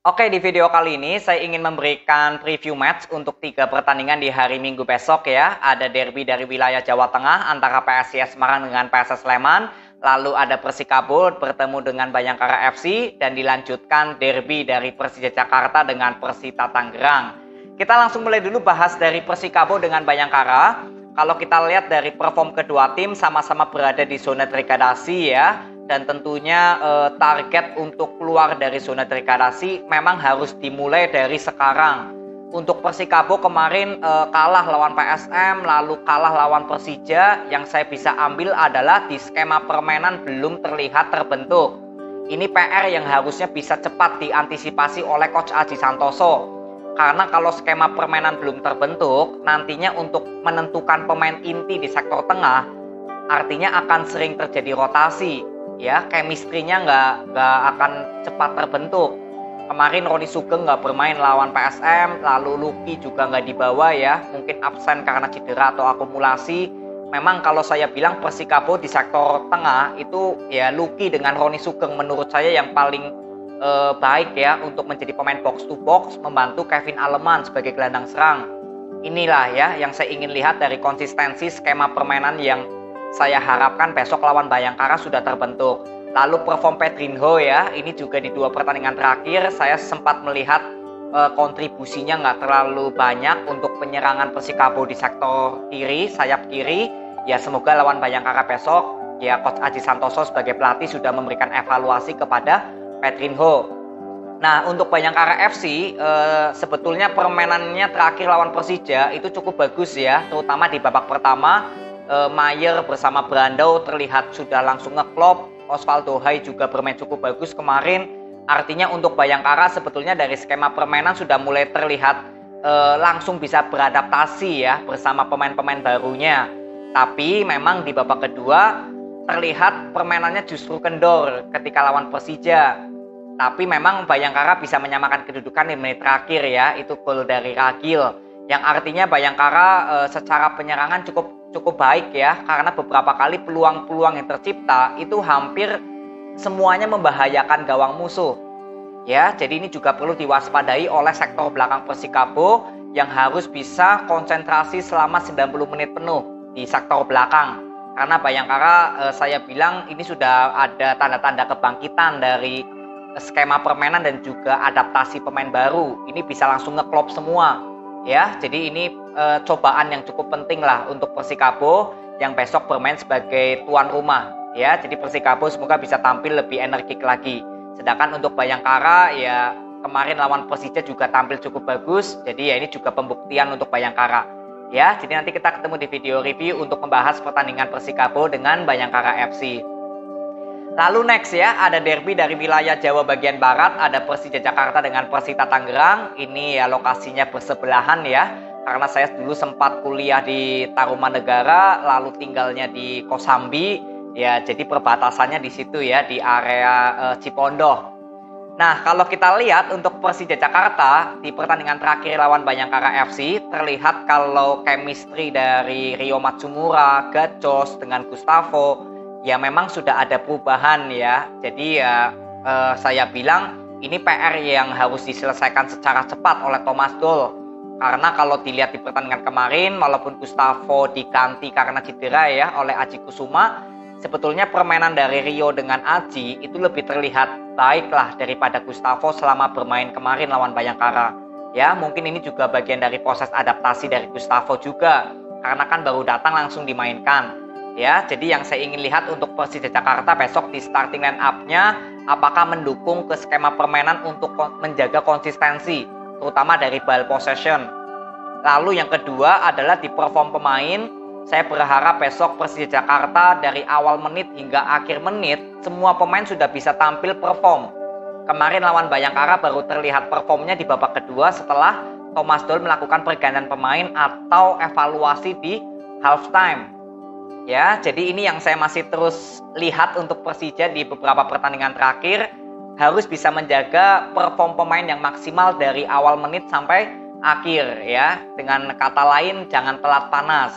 Oke, di video kali ini saya ingin memberikan preview match untuk 3 pertandingan di hari Minggu besok ya. Ada derby dari wilayah Jawa Tengah antara PSIS Semarang dengan PSS Sleman. Lalu ada Persikabo bertemu dengan Bayangkara FC dan dilanjutkan derby dari Persija Jakarta dengan Persita Tangerang. Kita langsung mulai dulu bahas dari Persikabo dengan Bayangkara. Kalau kita lihat dari perform kedua tim sama-sama berada di zona degradasi ya. Dan tentunya target untuk keluar dari zona degradasi memang harus dimulai dari sekarang. Untuk Persikabo kemarin kalah lawan PSM, lalu kalah lawan Persija. Yang saya bisa ambil adalah di skema permainan belum terlihat terbentuk. Ini PR yang harusnya bisa cepat diantisipasi oleh Coach Aji Santoso. Karena kalau skema permainan belum terbentuk, nantinya untuk menentukan pemain inti di sektor tengah, artinya akan sering terjadi rotasi. Ya, chemistry-nya nggak akan cepat terbentuk. Kemarin Roni Sugeng nggak bermain lawan PSM, lalu Lucky juga nggak dibawa ya, mungkin absen karena cedera atau akumulasi. Memang kalau saya bilang Persikabo di sektor tengah itu ya Lucky dengan Roni Sugeng menurut saya yang paling baik ya untuk menjadi pemain box to box, membantu Kevin Aleman sebagai gelandang serang. Inilah ya yang saya ingin lihat dari konsistensi skema permainan yang saya harapkan besok lawan Bayangkara sudah terbentuk. Lalu perform Pedrinho ya, ini juga di 2 pertandingan terakhir saya sempat melihat kontribusinya nggak terlalu banyak untuk penyerangan Persikabo di sektor kiri, sayap kiri. Ya semoga lawan Bayangkara besok ya Coach Aji Santoso sebagai pelatih sudah memberikan evaluasi kepada Pedrinho. Nah untuk Bayangkara FC sebetulnya permainannya terakhir lawan Persija itu cukup bagus ya, terutama di babak pertama. Mayer bersama Brandao terlihat sudah langsung ngeklop. Osvaldo Hai juga bermain cukup bagus kemarin. Artinya untuk Bayangkara sebetulnya dari skema permainan sudah mulai terlihat langsung bisa beradaptasi ya bersama pemain-pemain barunya. Tapi memang di babak kedua terlihat permainannya justru kendor ketika lawan Persija. Tapi memang Bayangkara bisa menyamakan kedudukan di menit terakhir ya, itu gol dari Ragil. Yang artinya Bayangkara secara penyerangan cukup baik ya, karena beberapa kali peluang-peluang yang tercipta itu hampir semuanya membahayakan gawang musuh. Ya, jadi ini juga perlu diwaspadai oleh sektor belakang Persikabo yang harus bisa konsentrasi selama 90 menit penuh di sektor belakang. Karena Bayangkara saya bilang ini sudah ada tanda-tanda kebangkitan dari skema permainan dan juga adaptasi pemain baru. Ini bisa langsung ngeklop semua. Ya, jadi ini cobaan yang cukup penting lah untuk Persikabo yang besok bermain sebagai tuan rumah. Ya, jadi Persikabo semoga bisa tampil lebih energik lagi. Sedangkan untuk Bayangkara ya kemarin lawan Persija juga tampil cukup bagus. Jadi ya ini juga pembuktian untuk Bayangkara. Ya, jadi nanti kita ketemu di video review untuk membahas pertandingan Persikabo dengan Bayangkara FC. Lalu next ya, ada derby dari wilayah Jawa bagian barat, ada Persija Jakarta dengan Persita Tangerang. Ini ya lokasinya bersebelahan ya, karena saya dulu sempat kuliah di Tarumanegara, lalu tinggalnya di Kosambi. Ya, jadi perbatasannya di situ ya, di area Cipondoh. Nah, kalau kita lihat untuk Persija Jakarta di pertandingan terakhir lawan Bayangkara FC, terlihat kalau chemistry dari Rio Matsumura, Gacos dengan Gustavo ya memang sudah ada perubahan ya. Jadi ya saya bilang ini PR yang harus diselesaikan secara cepat oleh Thomas Doll. Karena kalau dilihat di pertandingan kemarin, walaupun Gustavo diganti karena cedera ya oleh Aji Kusuma, sebetulnya permainan dari Rio dengan Aji itu lebih terlihat baiklah daripada Gustavo selama bermain kemarin lawan Bayangkara. Ya mungkin ini juga bagian dari proses adaptasi dari Gustavo juga, karena kan baru datang langsung dimainkan. Ya, jadi yang saya ingin lihat untuk Persija Jakarta besok di starting line up-nya apakah mendukung ke skema permainan untuk menjaga konsistensi, terutama dari ball possession. Lalu yang kedua adalah di perform pemain. Saya berharap besok Persija Jakarta dari awal menit hingga akhir menit semua pemain sudah bisa tampil perform. Kemarin lawan Bayangkara baru terlihat performnya di babak kedua setelah Thomas Doll melakukan pergantian pemain atau evaluasi di halftime. Ya, jadi ini yang saya masih terus lihat untuk Persija di beberapa pertandingan terakhir, harus bisa menjaga perform pemain yang maksimal dari awal menit sampai akhir ya. Dengan kata lain jangan telat panas.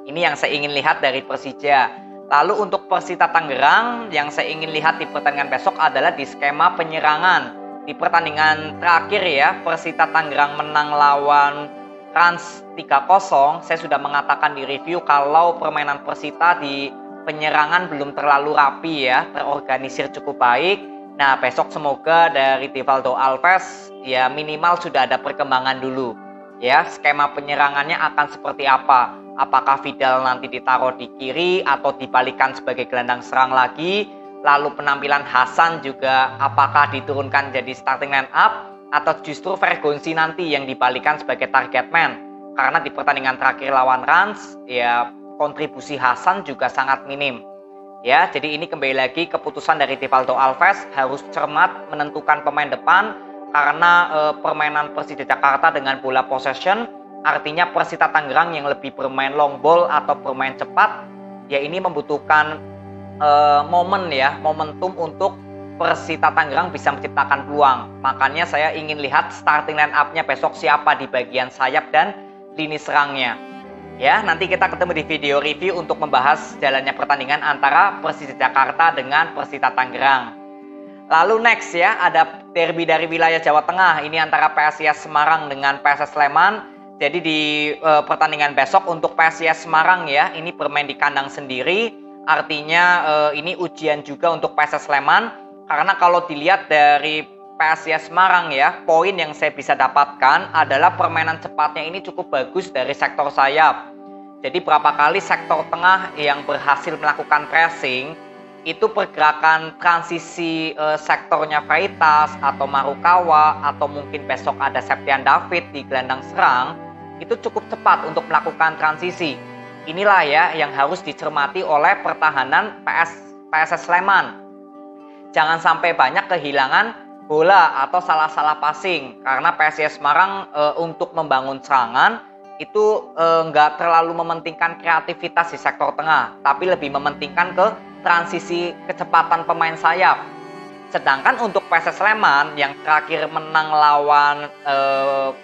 Ini yang saya ingin lihat dari Persija. Lalu untuk Persita Tangerang yang saya ingin lihat di pertandingan besok adalah di skema penyerangan. Di pertandingan terakhir ya, Persita Tangerang menang lawan Rans 3-0. Saya sudah mengatakan di review kalau permainan Persita di penyerangan belum terlalu rapi ya, terorganisir cukup baik. Nah, besok semoga dari Divaldo Alves ya minimal sudah ada perkembangan dulu. Ya, skema penyerangannya akan seperti apa? Apakah Vidal nanti ditaruh di kiri atau dibalikan sebagai gelandang serang lagi? Lalu penampilan Hasan juga apakah diturunkan jadi starting line up atau justru Vergonzi nanti yang dibalikan sebagai target man? Karena di pertandingan terakhir lawan Rans ya kontribusi Hasan juga sangat minim. Ya, jadi ini kembali lagi keputusan dari Divaldo Alves harus cermat menentukan pemain depan karena permainan Persija Jakarta dengan bola possession artinya Persita Tangerang yang lebih bermain long ball atau bermain cepat ya ini membutuhkan momentum untuk Persita Tangerang bisa menciptakan peluang. Makanya saya ingin lihat starting line up-nya besok siapa di bagian sayap dan lini serangnya. Ya, nanti kita ketemu di video review untuk membahas jalannya pertandingan antara Persija Jakarta dengan Persita Tangerang. Lalu next ya, ada derby dari wilayah Jawa Tengah. Ini antara PSIS Semarang dengan PSS Sleman. Jadi di pertandingan besok untuk PSIS Semarang ya, ini bermain di kandang sendiri. Artinya ini ujian juga untuk PSS Sleman karena kalau dilihat dari PSIS Semarang ya, poin yang saya bisa dapatkan adalah permainan cepatnya ini cukup bagus dari sektor sayap. Jadi berapa kali sektor tengah yang berhasil melakukan pressing itu pergerakan transisi sektornya Freitas atau Marukawa atau mungkin besok ada Septian David di gelandang serang itu cukup cepat untuk melakukan transisi. Inilah ya yang harus dicermati oleh pertahanan PSS Sleman. Jangan sampai banyak kehilangan bola atau salah-salah passing karena PSIS Semarang untuk membangun serangan itu nggak terlalu mementingkan kreativitas di sektor tengah, tapi lebih mementingkan ke transisi kecepatan pemain sayap. Sedangkan untuk PSS Sleman yang terakhir menang lawan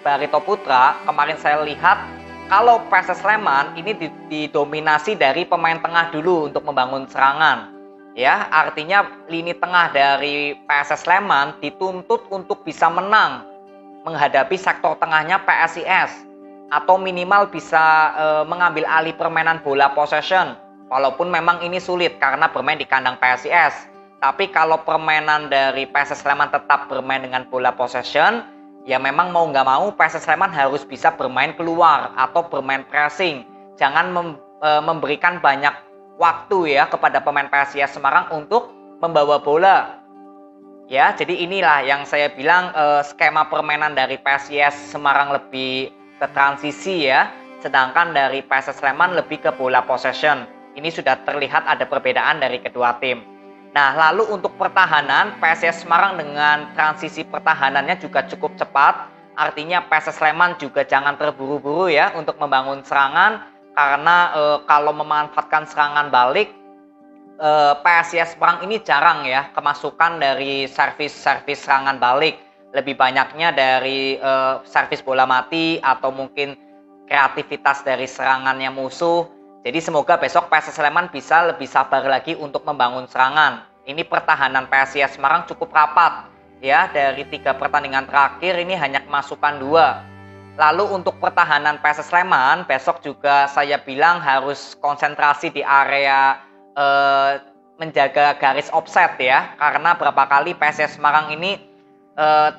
Barito Putra, kemarin saya lihat kalau PSS Sleman ini didominasi dari pemain tengah dulu untuk membangun serangan. Ya, artinya lini tengah dari PSS Sleman dituntut untuk bisa menang menghadapi sektor tengahnya PSIS atau minimal bisa mengambil alih permainan bola possession. Walaupun memang ini sulit karena bermain di kandang PSIS. Tapi kalau permainan dari PSS Sleman tetap bermain dengan bola possession, ya memang mau nggak mau PSS Sleman harus bisa bermain keluar atau bermain pressing. Jangan memberikan banyak waktu ya kepada pemain PSIS Semarang untuk membawa bola. Ya, jadi inilah yang saya bilang skema permainan dari PSIS Semarang lebih ke transisi ya, sedangkan dari PSS Sleman lebih ke bola possession. Ini sudah terlihat ada perbedaan dari kedua tim. Nah, lalu untuk pertahanan, PSIS Semarang dengan transisi pertahanannya juga cukup cepat. Artinya PSS Sleman juga jangan terburu-buru ya untuk membangun serangan. Karena kalau memanfaatkan serangan balik, PSIS Semarang ini jarang ya kemasukan dari servis serangan balik. Lebih banyaknya dari servis bola mati atau mungkin kreativitas dari serangannya musuh. Jadi semoga besok PSS Sleman bisa lebih sabar lagi untuk membangun serangan. Ini pertahanan PSIS Semarang cukup rapat ya, dari 3 pertandingan terakhir ini hanya kemasukan 2. Lalu untuk pertahanan PSS Sleman besok juga saya bilang harus konsentrasi di area menjaga garis offset ya, karena berapa kali PSIS Semarang ini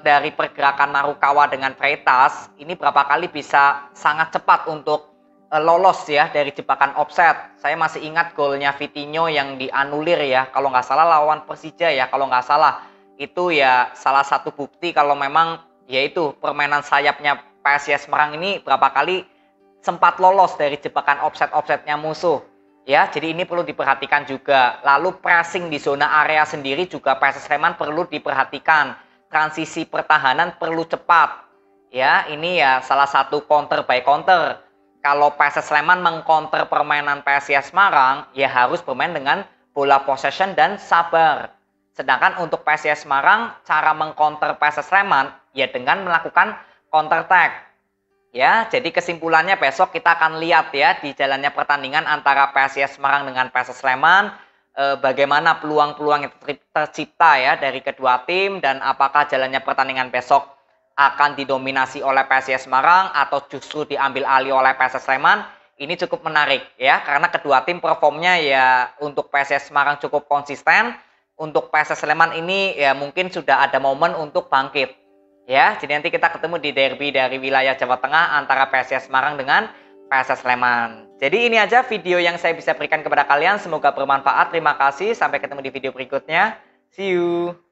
dari pergerakan Marukawa dengan Freitas ini berapa kali bisa sangat cepat untuk lolos ya dari jebakan offset. Saya masih ingat golnya Vitinho yang dianulir ya, kalau nggak salah lawan Persija ya, kalau nggak salah. Itu ya salah satu bukti kalau memang yaitu permainan sayapnya PSIS Semarang ini berapa kali sempat lolos dari jebakan offsetnya musuh. Ya, jadi ini perlu diperhatikan juga. Lalu pressing di zona area sendiri juga PSS Sleman perlu diperhatikan. Transisi pertahanan perlu cepat. Ya, ini ya salah satu counter by counter. Kalau PSS Sleman mengcounter permainan PSIS Semarang, ya harus bermain dengan bola possession dan sabar. Sedangkan untuk PSIS Semarang, cara mengcounter PSS Sleman, ya dengan melakukan counter attack. Ya, jadi kesimpulannya besok kita akan lihat ya di jalannya pertandingan antara PSIS Semarang dengan PSS Sleman. bagaimana peluang-peluang yang tercipta ya dari kedua tim, dan apakah jalannya pertandingan besok akan didominasi oleh PSIS Semarang atau justru diambil alih oleh PSS Sleman. Ini cukup menarik ya, karena kedua tim performnya ya untuk PSIS Semarang cukup konsisten, untuk PSS Sleman ini ya mungkin sudah ada momen untuk bangkit ya. Jadi nanti kita ketemu di derby dari wilayah Jawa Tengah antara PSIS Semarang dengan PSS Sleman. Jadi ini aja video yang saya bisa berikan kepada kalian, semoga bermanfaat. Terima kasih, sampai ketemu di video berikutnya. See you.